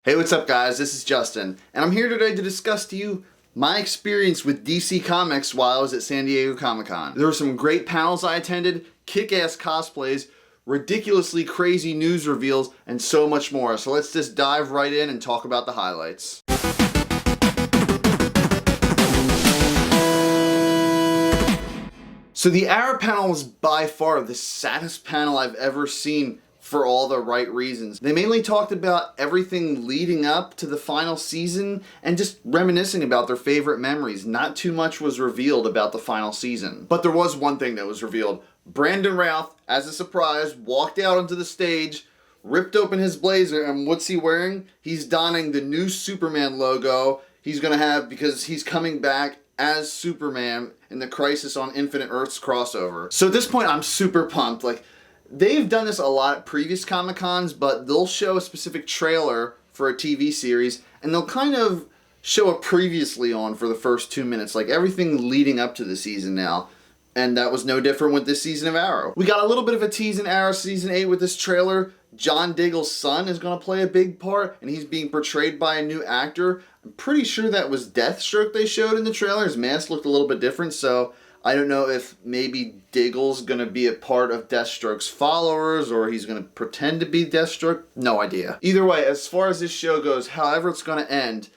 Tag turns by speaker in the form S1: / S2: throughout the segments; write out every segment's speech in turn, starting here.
S1: Hey, what's up guys? This is Justin, and I'm here today to discuss to you my experience with DC Comics while I was at San Diego Comic-Con. There were some great panels I attended, kick-ass cosplays, ridiculously crazy news reveals, and so much more. So let's just dive right in and talk about the highlights. So the Arrow panel was by far the saddest panel I've ever seen, for all the right reasons. They mainly talked about everything leading up to the final season and just reminiscing about their favorite memories. Not too much was revealed about the final season. But there was one thing that was revealed. Brandon Routh, as a surprise, walked out onto the stage, ripped open his blazer, and what's he wearing? He's donning the new Superman logo he's gonna have because he's coming back as Superman in the Crisis on Infinite Earths crossover. So at this point, I'm super pumped. They've done this a lot at previous Comic-Cons, but they'll show a specific trailer for a TV series, and they'll kind of show a previously on for the first 2 minutes, like everything leading up to the season now. And that was no different with this season of Arrow. We got a little bit of a tease in Arrow Season 8 with this trailer. John Diggle's son is going to play a big part, and he's being portrayed by a new actor. I'm pretty sure that was Deathstroke they showed in the trailer. His mask looked a little bit different, so I don't know if maybe Diggle's going to be a part of Deathstroke's followers or he's going to pretend to be Deathstroke. No idea. Either way, as far as this show goes, however it's going to end,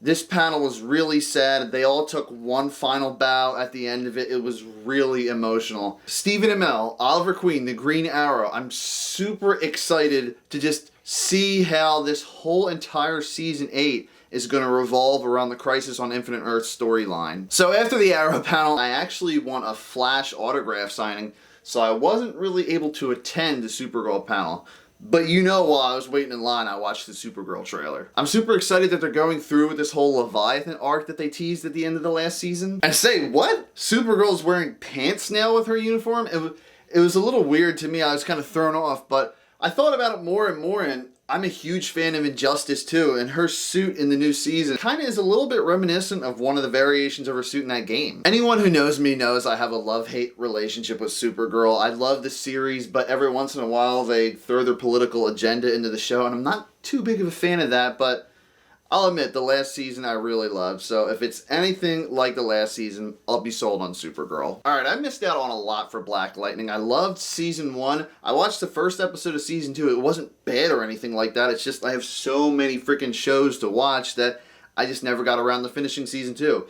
S1: this panel was really sad. They all took one final bow at the end of it. It was really emotional. Stephen Amell, Oliver Queen, the Green Arrow. I'm super excited to just see how this whole entire Season 8 is going to revolve around the Crisis on Infinite Earths storyline. So after the Arrow panel, I actually won a Flash autograph signing, so I wasn't really able to attend the Supergirl panel. But you know, while I was waiting in line, I watched the Supergirl trailer. I'm super excited that they're going through with this whole Leviathan arc that they teased at the end of the last season. And say, what? Supergirl's wearing pants now with her uniform? It was a little weird to me. I was kind of thrown off, but I thought about it more and more, and I'm a huge fan of Injustice too, and her suit in the new season kind of is a little bit reminiscent of one of the variations of her suit in that game. Anyone who knows me knows I have a love-hate relationship with Supergirl. I love the series, but every once in a while they throw their political agenda into the show, and I'm not too big of a fan of that, but I'll admit, the last season I really loved, so if it's anything like the last season, I'll be sold on Supergirl. Alright, I missed out on a lot for Black Lightning. I loved Season 1. I watched the first episode of Season 2. It wasn't bad or anything like that. It's just I have so many freaking shows to watch that I just never got around to finishing Season 2.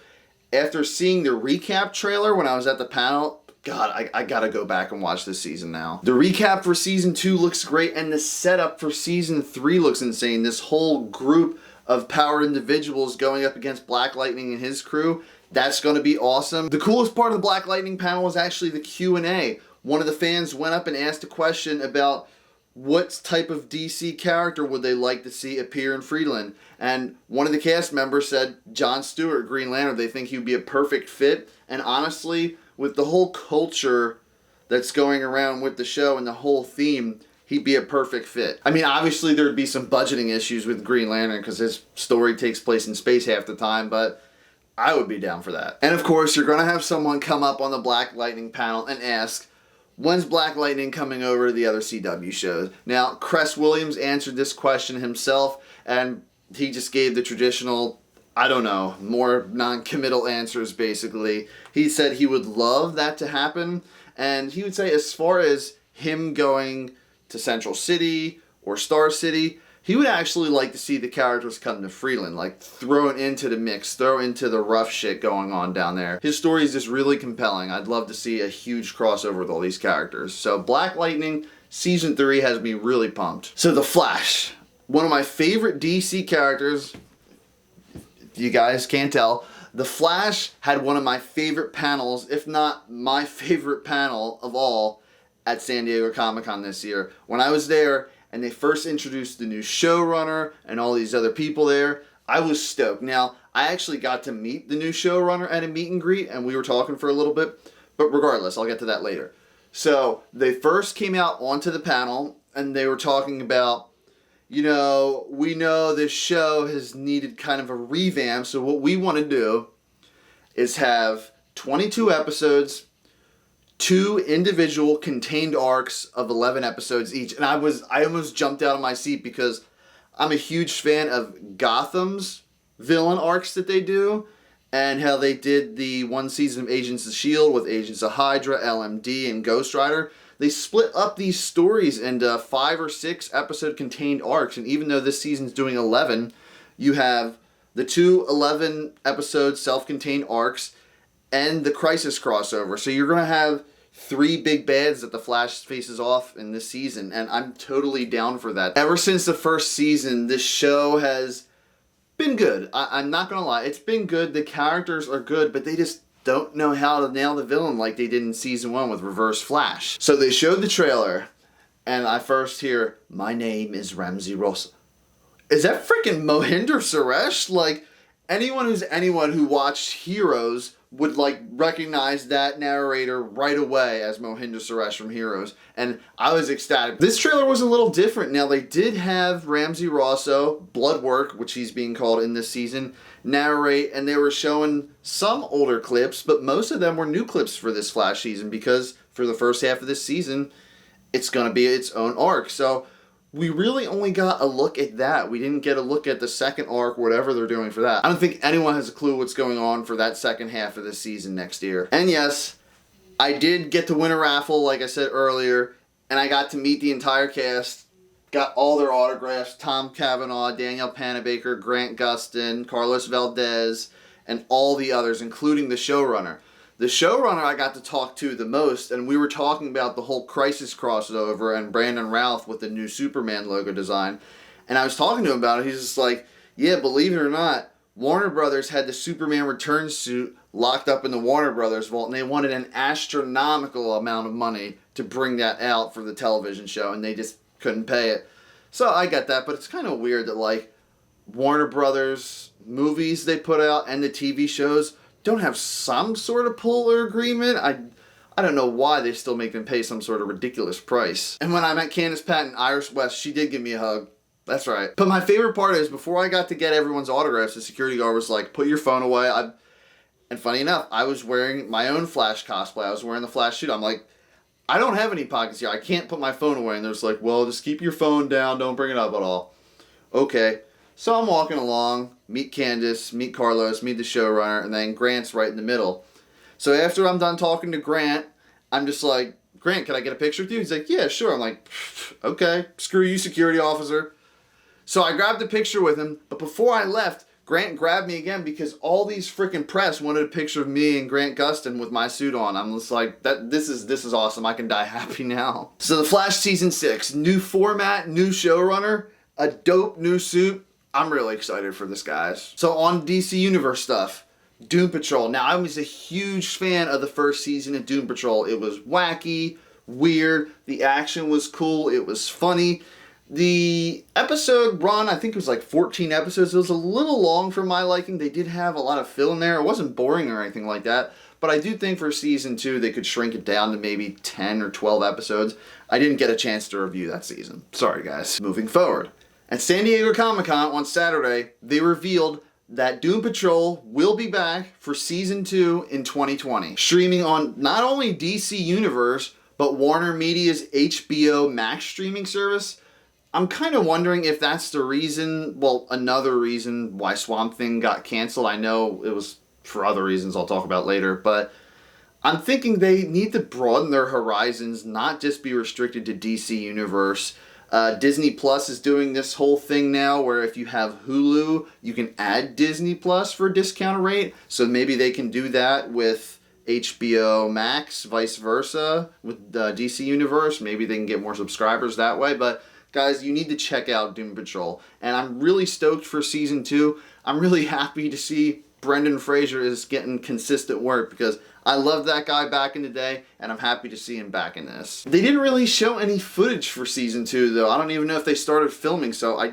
S1: After seeing the recap trailer when I was at the panel, God, I gotta go back and watch this season now. The recap for Season 2 looks great, and the setup for Season 3 looks insane. This whole group of powered individuals going up against Black Lightning and his crew, that's going to be awesome. The coolest part of the Black Lightning panel was actually the Q&A. One of the fans went up and asked a question about what type of DC character would they like to see appear in Freeland. And one of the cast members said John Stewart, Green Lantern. They think he would be a perfect fit. And honestly, with the whole culture that's going around with the show and the whole theme, he'd be a perfect fit. I mean, obviously there'd be some budgeting issues with Green Lantern because his story takes place in space half the time, but I would be down for that. And of course, you're going to have someone come up on the Black Lightning panel and ask, when's Black Lightning coming over to the other CW shows? Now, Cress Williams answered this question himself, and he just gave the traditional, I don't know, more non-committal answers, basically. He said he would love that to happen, and he would say as far as him going to Central City or Star City, he would actually like to see the characters come to Freeland, like throw it into the mix, throw into the rough shit going on down there. His story is just really compelling. I'd love to see a huge crossover with all these characters. So Black Lightning Season 3 has me really pumped. So The Flash, one of my favorite DC characters, if you guys can't tell, The Flash had one of my favorite panels, if not my favorite panel of all, at San Diego Comic-Con this year. When I was there and they first introduced the new showrunner and all these other people there, I was stoked. Now, I actually got to meet the new showrunner at a meet and greet, and we were talking for a little bit, but regardless, I'll get to that later. So, they first came out onto the panel, and they were talking about, you know, we know this show has needed kind of a revamp, so what we want to do is have 22 episodes, 2 individual contained arcs of 11 episodes each. And I almost jumped out of my seat because I'm a huge fan of Gotham's villain arcs that they do, and how they did the one season of Agents of S.H.I.E.L.D. with Agents of Hydra, LMD, and Ghost Rider. They split up these stories into 5 or 6 episode contained arcs, and even though this season's doing 11, you have the 2 11 episode self-contained arcs and the Crisis crossover. So you're going to have 3 big bads that the Flash faces off in this season, and I'm totally down for that. Ever since the first season, this show has been good. I'm not going to lie. It's been good. The characters are good, but they just don't know how to nail the villain like they did in season 1 with Reverse Flash. So they showed the trailer, and I first hear, "My name is Ramsey Ross." Is that freaking Mohinder Suresh? Like, anyone who watched Heroes would recognize that narrator right away as Mohinder Suresh from Heroes, and I was ecstatic. This trailer was a little different. Now, they did have Ramsey Rosso, Bloodwork, which he's being called in this season, narrate, and they were showing some older clips, but most of them were new clips for this Flash season, because for the first half of this season, it's going to be its own arc. So we really only got a look at that. We didn't get a look at the second arc, whatever they're doing for that. I don't think anyone has a clue what's going on for that second half of this season next year. And yes, I did get to win a raffle, like I said earlier, and I got to meet the entire cast. Got all their autographs: Tom Cavanaugh, Danielle Panabaker, Grant Gustin, Carlos Valdez, and all the others, including the showrunner. The showrunner I got to talk to the most, and we were talking about the whole Crisis crossover and Brandon Routh with the new Superman logo design. And I was talking to him about it. He's just like, yeah, believe it or not, Warner Brothers had the Superman Returns suit locked up in the Warner Brothers vault, and they wanted an astronomical amount of money to bring that out for the television show, and they just couldn't pay it. So I get that, but it's kind of weird that Warner Brothers movies they put out and the TV shows don't have some sort of pull or agreement. I don't know why they still make them pay some sort of ridiculous price. And when I met Candace Patton, Iris West, she did give me a hug. That's right. But my favorite part is, before I got to get everyone's autographs, the security guard was like, "Put your phone away." And funny enough, I was wearing my own Flash cosplay. I was wearing the Flash suit. I'm like, I don't have any pockets here. I can't put my phone away. And they're just like, "Well, just keep your phone down. Don't bring it up at all." Okay. So I'm walking along, meet Candace, meet Carlos, meet the showrunner, and then Grant's right in the middle. So after I'm done talking to Grant, I'm just like, "Grant, can I get a picture with you?" He's like, "Yeah, sure." I'm like, "Okay, screw you, security officer." So I grabbed a picture with him, but before I left, Grant grabbed me again because all these freaking press wanted a picture of me and Grant Gustin with my suit on. I'm just like, this is awesome. I can die happy now. So the Flash Season 6, new format, new showrunner, a dope new suit. I'm really excited for this, guys. So on DC Universe stuff, Doom Patrol. Now, I was a huge fan of the first season of Doom Patrol. It was wacky, weird, the action was cool, it was funny. The episode run, I think it was 14 episodes. It was a little long for my liking. They did have a lot of fill in there. It wasn't boring or anything like that. But I do think for season 2, they could shrink it down to maybe 10 or 12 episodes. I didn't get a chance to review that season. Sorry, guys. Moving forward. At San Diego Comic-Con on Saturday, they revealed that Doom Patrol will be back for Season 2 in 2020. Streaming on not only DC Universe, but Warner Media's HBO Max streaming service. I'm kind of wondering if that's the reason, another reason why Swamp Thing got canceled. I know it was for other reasons I'll talk about later, but I'm thinking they need to broaden their horizons, not just be restricted to DC Universe. Disney Plus is doing this whole thing now where if you have Hulu, you can add Disney Plus for a discounted rate. So maybe they can do that with HBO Max, vice versa with DC Universe. Maybe they can get more subscribers that way. But guys, you need to check out Doom Patrol. And I'm really stoked for Season 2. I'm really happy to see Brendan Fraser is getting consistent work because I loved that guy back in the day, and I'm happy to see him back in this. They didn't really show any footage for Season 2, though. I don't even know if they started filming, so I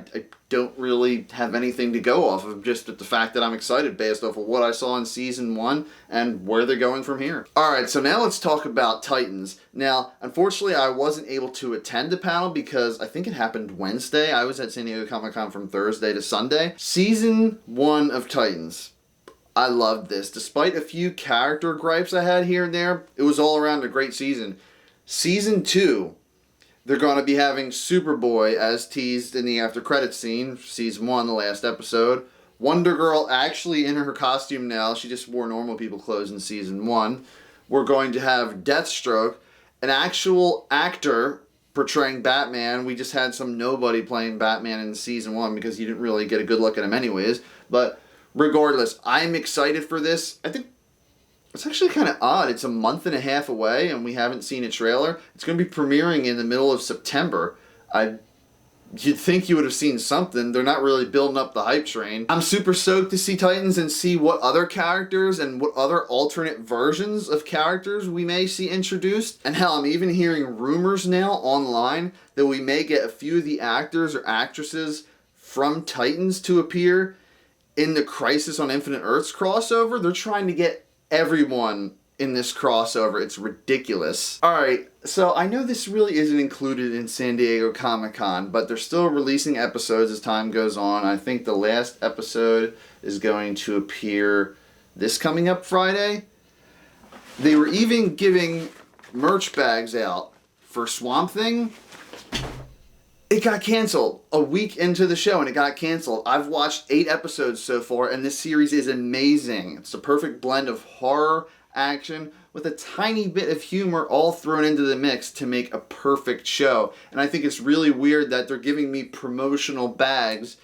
S1: don't really have anything to go off of, just at the fact that I'm excited based off of what I saw in Season 1 and where they're going from here. Alright, so now let's talk about Titans. Now, unfortunately, I wasn't able to attend the panel because I think it happened Wednesday. I was at San Diego Comic-Con from Thursday to Sunday. Season 1 of Titans. I loved this. Despite a few character gripes I had here and there, it was all around a great season. Season 2, They're going to be having Superboy, as teased in the after credits scene, season 1, the last episode. Wonder Girl actually in her costume now. She just wore normal people clothes in season 1. We're going to have Deathstroke, an actual actor portraying Batman. We just had some nobody playing Batman in season 1 because you didn't really get a good look at him anyways. But regardless, I'm excited for this. I think it's actually kind of odd. It's a month and a half away and we haven't seen a trailer. It's going to be premiering in the middle of September. You'd think you would have seen something. They're not really building up the hype train. I'm super stoked to see Titans and see what other characters and what other alternate versions of characters we may see introduced. And hell, I'm even hearing rumors now online that we may get a few of the actors or actresses from Titans to appear in the Crisis on Infinite Earths crossover. They're trying to get everyone in this crossover. It's ridiculous. Alright, so I know this really isn't included in San Diego Comic-Con, but they're still releasing episodes as time goes on. I think the last episode is going to appear this coming up Friday. They were even giving merch bags out for Swamp Thing. It got canceled a week into the show and it got canceled. I've watched 8 episodes so far and this series is amazing. It's a perfect blend of horror, action, with a tiny bit of humor all thrown into the mix to make a perfect show. And I think it's really weird that they're giving me promotional bags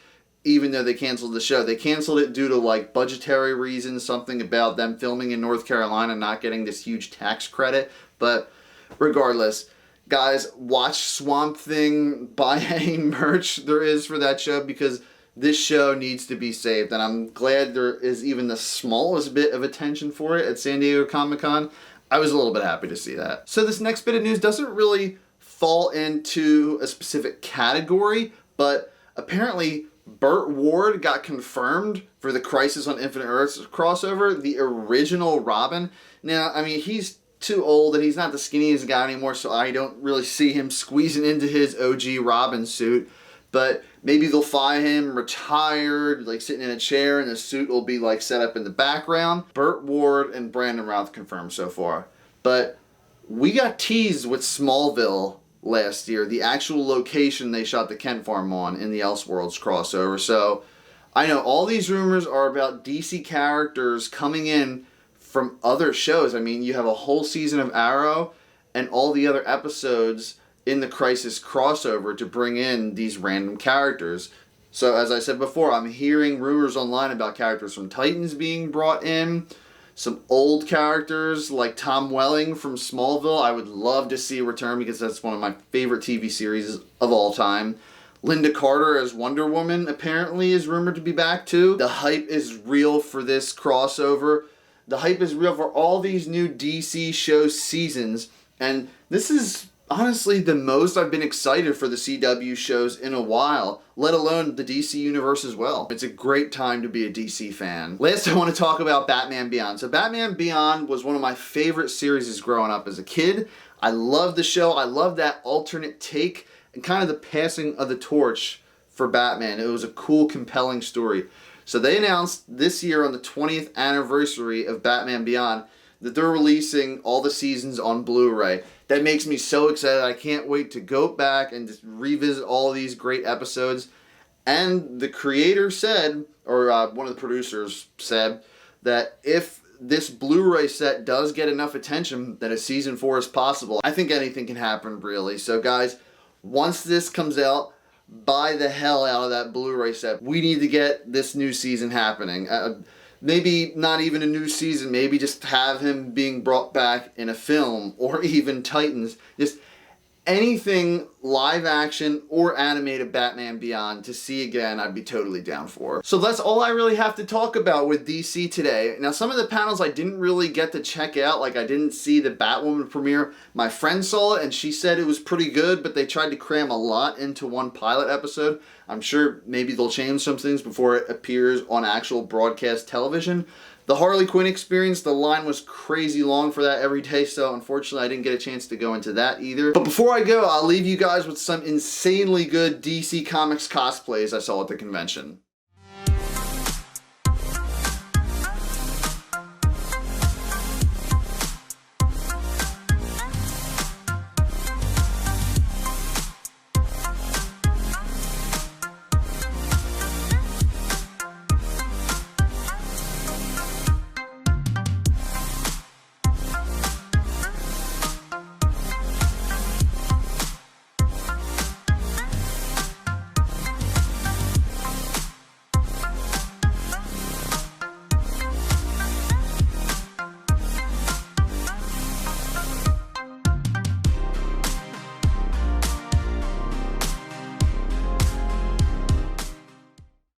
S1: even though they canceled the show. They canceled it due to like budgetary reasons, something about them filming in North Carolina not getting this huge tax credit. But regardless, guys, watch Swamp Thing, buy any merch there is for that show because this show needs to be saved. And I'm glad there is even the smallest bit of attention for it at San Diego Comic-Con. I was a little bit happy to see that. So this next bit of news doesn't really fall into a specific category, but apparently Burt Ward got confirmed for the Crisis on Infinite Earths crossover, the original Robin. Now, I mean, he's too old and he's not the skinniest guy anymore, so I don't really see him squeezing into his OG Robin suit. But maybe they'll fly him retired, like sitting in a chair, and the suit will be like set up in the background. Burt Ward and Brandon Routh confirmed so far. But we got teased with Smallville last year, the actual location they shot the Kent Farm on in the Elseworlds crossover. So I know all these rumors are about DC characters coming in from other shows. I mean, you have a whole season of Arrow and all the other episodes in the Crisis crossover to bring in these random characters. So as I said before, I'm hearing rumors online about characters from Titans being brought in, some old characters like Tom Welling from Smallville. I would love to see return because that's one of my favorite TV series of all time. Linda Carter as Wonder Woman apparently is rumored to be back too. The hype is real for this crossover. The hype is real for all these new DC show seasons, and this is honestly the most I've been excited for the CW shows in a while, let alone the DC universe as well. It's a great time to be a DC fan. Last, I want to talk about Batman Beyond. So Batman Beyond was one of my favorite series growing up as a kid. I love the show. I love that alternate take and kind of the passing of the torch for Batman. It was a cool, compelling story. So they announced this year on the 20th anniversary of Batman Beyond that they're releasing all the seasons on Blu-ray. That makes me so excited. I can't wait to go back and just revisit all these great episodes. And the creator said, or one of the producers said, that if this Blu-ray set does get enough attention, that a season 4 is possible. I think anything can happen, really. So guys, once this comes out, buy the hell out of that Blu-ray set. We need to get this new season happening. Maybe not even a new season, maybe just have him being brought back in a film, or even Titans. Just anything live action or animated Batman Beyond to see again, I'd be totally down for. So that's all I really have to talk about with DC today. Now, some of the panels I didn't really get to check out, like I didn't see the Batwoman premiere. My friend saw it and she said it was pretty good, but they tried to cram a lot into one pilot episode. I'm sure maybe they'll change some things before it appears on actual broadcast television. The Harley Quinn experience, the line was crazy long for that every day, so unfortunately I didn't get a chance to go into that either. But before I go, I'll leave you guys with some insanely good DC Comics cosplays I saw at the convention.